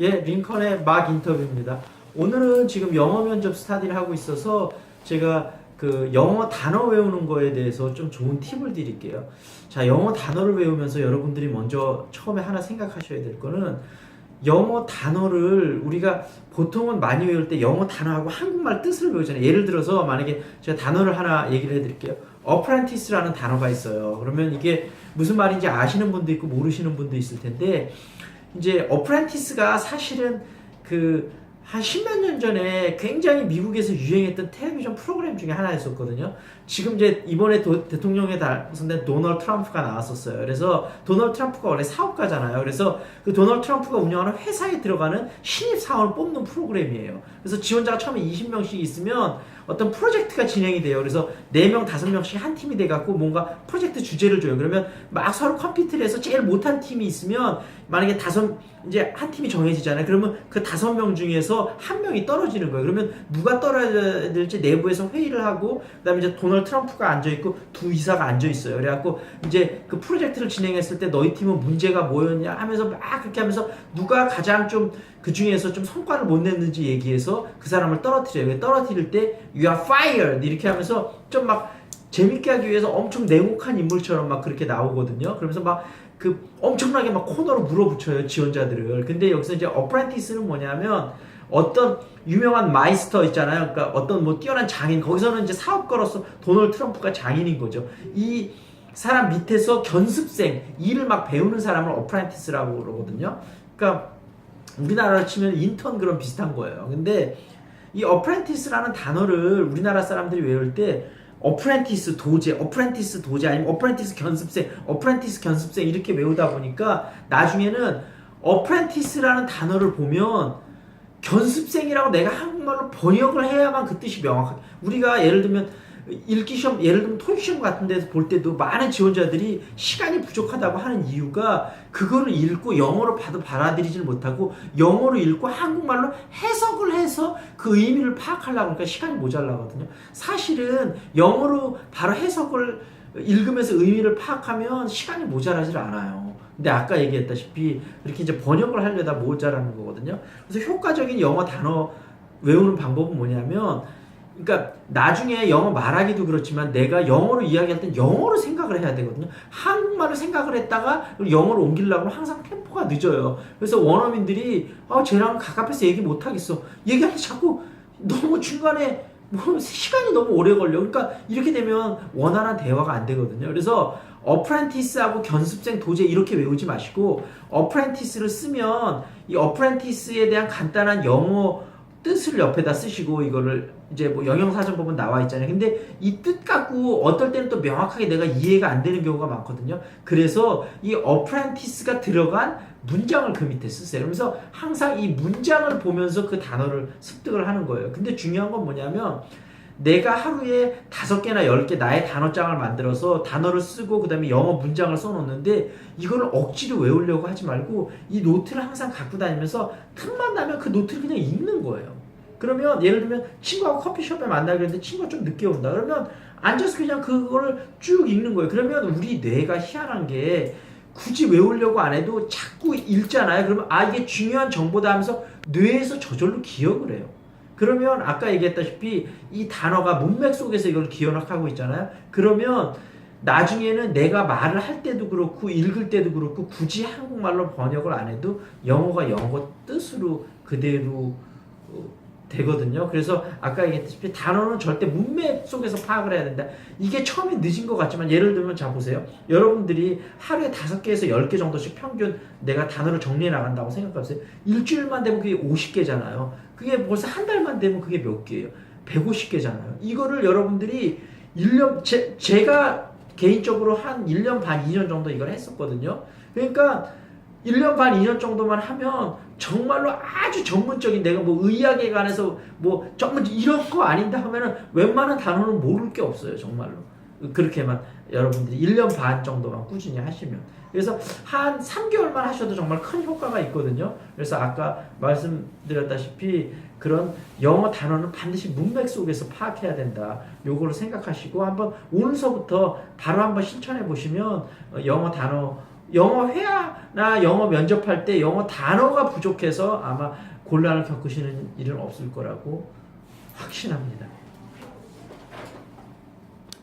예, 링컨의 막 인터뷰입니다. 오늘은 지금 영어 면접 스타디를 하고 있어서 제가 그 영어 단어 외우는 거에 대해서 좀 좋은 팁을 드릴게요. 자, 영어 단어를 외우면서 여러분들이 먼저 처음에 하나 생각하셔야 될 거는 영어 단어를 우리가 보통은 많이 외울 때 영어 단어하고 한국말 뜻을 외우잖아요. 예를 들어서 만약에 제가 단어를 하나 얘기를 해드릴게요. apprentice라는 단어가 있어요. 그러면 이게 무슨 말인지 아시는 분도 있고 모르시는 분도 있을 텐데 이제 어프렌티스가 사실은 그 한 십몇 년 전에 굉장히 미국에서 유행했던 텔레비전 프로그램 중에 하나였었거든요. 지금 이제 이번에 대통령에 당선된 도널드 트럼프가 나왔었어요. 그래서 도널드 트럼프가 원래 사업가잖아요. 그래서 그 도널드 트럼프가 운영하는 회사에 들어가는 신입 사원을 뽑는 프로그램이에요. 그래서 지원자가 처음에 20명씩 있으면 어떤 프로젝트가 진행이 돼요. 그래서 4명, 5명씩 한 팀이 돼갖고 뭔가 프로젝트 주제를 줘요. 그러면 막 서로 컴피트를 해서 제일 못한 팀이 있으면 만약에 이제 한 팀이 정해지잖아요. 그러면 그 5명 중에서 한 명이 떨어지는 거예요. 그러면 누가 떨어져야 될지 내부에서 회의를 하고, 그 다음에 이제 도널드 트럼프가 앉아있고 두 이사가 앉아있어요. 그래갖고 이제 그 프로젝트를 진행했을 때 너희 팀은 문제가 뭐였냐 하면서 막 그렇게 하면서 누가 가장 좀 그 중에서 좀 성과를 못 냈는지 얘기해서 그 사람을 떨어뜨려요. 떨어뜨릴 때 you are fired 이렇게 하면서 좀 막 재밌게 하기 위해서 엄청 냉혹한 인물처럼 막 그렇게 나오거든요. 그러면서 막 그 엄청나게 막 코너로 물어붙여요, 지원자들을. 근데 여기서 이제 어프렌티스는 뭐냐면 어떤 유명한 마이스터 있잖아요. 그러니까 어떤 뭐 뛰어난 장인, 거기서는 이제 사업가로서 도널드 트럼프가 장인인 거죠. 이 사람 밑에서 견습생, 일을 막 배우는 사람을 어프렌티스라고 그러거든요. 그러니까 우리나라로 치면 인턴 그런 비슷한 거예요. 근데 이 어프렌티스라는 단어를 우리나라 사람들이 외울 때 어프렌티스 도제 아니면 어프렌티스 견습생 이렇게 외우다 보니까 나중에는 어프렌티스라는 단어를 보면 견습생이라고 내가 한국말로 번역을 해야만 그 뜻이 명확하게, 우리가 예를 들면 읽기 시험, 예를 들면 토익 시험 같은 데서 볼 때도 많은 지원자들이 시간이 부족하다고 하는 이유가 그거를 읽고 영어로 봐도 받아들이질 못하고 영어로 읽고 한국말로 해석을 해서 그 의미를 파악하려고 하니까 시간이 모자라거든요. 사실은 영어로 바로 해석을 읽으면서 의미를 파악하면 시간이 모자라질 않아요. 근데 아까 얘기했다시피 이렇게 이제 번역을 하려다 모자라는 거거든요. 그래서 효과적인 영어 단어 외우는 방법은 뭐냐면, 그러니까 나중에 영어 말하기도 그렇지만 내가 영어로 이야기할 땐 영어로 생각을 해야 되거든요. 한국말로 생각을 했다가 영어로 옮기려고 하면 항상 템포가 늦어요. 그래서 원어민들이 쟤랑 가깝해서 얘기 못 하겠어. 얘기할 때 자꾸 너무 중간에 뭐 시간이 너무 오래 걸려. 그러니까 이렇게 되면 원활한 대화가 안 되거든요. 그래서 어프렌티스하고 견습생 도제 이렇게 외우지 마시고 어프렌티스를 쓰면 이 어프렌티스에 대한 간단한 영어 뜻을 옆에다 쓰시고, 이거를 이제 뭐 영영사전 보면 나와 있잖아요. 근데 이 뜻 갖고 어떨 때는 또 명확하게 내가 이해가 안 되는 경우가 많거든요. 그래서 이 어프렌티스가 들어간 문장을 그 밑에 쓰세요. 그러면서 항상 이 문장을 보면서 그 단어를 습득을 하는 거예요. 근데 중요한 건 뭐냐면 내가 하루에 5개나 10개 나의 단어장을 만들어서 단어를 쓰고 그 다음에 영어 문장을 써놓는데 이걸 억지로 외우려고 하지 말고 이 노트를 항상 갖고 다니면서 틈만 나면 그 노트를 그냥 읽는 거예요. 그러면 예를 들면 친구하고 커피숍에 만나기로 했는데 친구가 좀 늦게 온다. 그러면 앉아서 그냥 그거를 쭉 읽는 거예요. 그러면 우리 뇌가 희한한 게 굳이 외우려고 안 해도 자꾸 읽잖아요. 그러면 이게 중요한 정보다 하면서 뇌에서 저절로 기억을 해요. 그러면 아까 얘기했다시피 이 단어가 문맥 속에서 이걸 기억하고 있잖아요. 그러면 나중에는 내가 말을 할 때도 그렇고 읽을 때도 그렇고 굳이 한국말로 번역을 안 해도 영어가 영어 뜻으로 그대로 되거든요. 그래서 아까 얘기했다시피 단어는 절대 문맥 속에서 파악을 해야 된다. 이게 처음에 늦은 것 같지만 예를 들면 자 보세요. 여러분들이 하루에 5개에서 10개 정도씩 평균 내가 단어를 정리해 나간다고 생각해보세요. 일주일만 되면 그게 50개잖아요. 그게 벌써 한 달만 되면 그게 몇 개예요? 150개잖아요. 이거를 여러분들이 1년, 제가 개인적으로 한 1년 반, 2년 정도 이걸 했었거든요. 그러니까 1년 반, 2년 정도만 하면 정말로 아주 전문적인, 내가 뭐 의학에 관해서 뭐 전문 이런 거 아닌다 하면은 웬만한 단어는 모를 게 없어요. 정말로. 그렇게만 여러분들이 1년 반 정도만 꾸준히 하시면. 그래서 한 3개월만 하셔도 정말 큰 효과가 있거든요. 그래서 아까 말씀드렸다시피 그런 영어 단어는 반드시 문맥 속에서 파악해야 된다. 요거를 생각하시고 한번 오늘서부터 바로 한번 실천해 보시면 영어 단어 영어 회화나 영어 면접할 때 영어 단어가 부족해서 아마 곤란을 겪으시는 일은 없을 거라고 확신합니다.